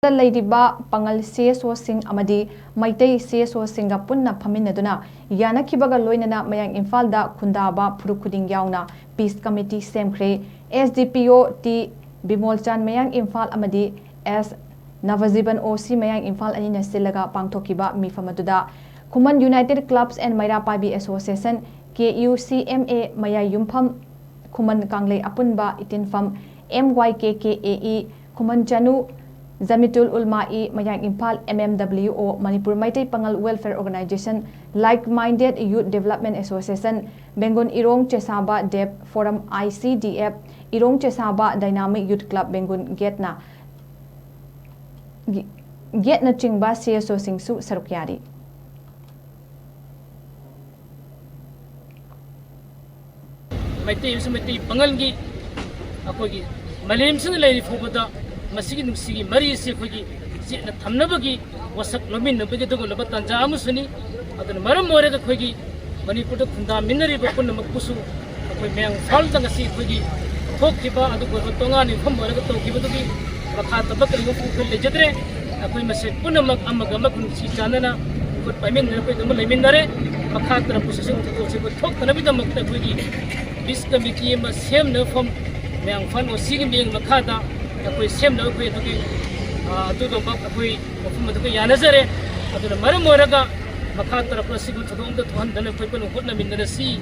LEIRIBA PANGAL CSO SHING AMADI MEITEI CSO SHING PUNNA FAMINADUNA YANAKHIBAGA LOINANA Mayang Imphal Da Khundaba Phurup Khuding Yaoba Peace Committee Semkhre SDPO T Bimolchan Mayang Imphal AMADI S Navajiban OC Mayang Imphal Anina Silaga Pangthokiba Mifamaduna Khuman United Clubs and MEITEI Association KUCMA Mayang Imphal Khuman Kanglei Apunba Itinfam MYKKAE Khuman Janu Zamitul Ulmai Mayang Imphal MMWO Manipur MEITEI Pangal Welfare Organization Like-Minded Youth Development Association Bengun Irong Chesaba Dep Forum ICDF Irong Chesaba Dynamic Youth Club Bengun Getna Chingba CSO Singsu Sarukyari MEITEI Pangal gi akogi Malayam sin leiri phobada masigi nuksigi mari se khogi jena thamnabagi wasak lomin nabagi dogo labatan ja amusuni adun maram more ga khogi manipur khunda minari ba kun makpusu akoi Mayang Imphal da ngasi khogi thokkiba adu go tongani phom more ga tokiba dugi rakha tabak ri ko khul lejadre akoi mase punamak amaga makun si janana ko pamin ne ko dum lemin dare rakha tra pusasing to se ko thok tanabi da makta khogi bis committee ma sem ne phom Mayang Imphal o sigim bing makhada akoi sem na akoi dugi do bak akoi mafum dugi yanazare aduna maram moraga makha tarapna sigul thadom da thohan dana koi panu hotna mindana si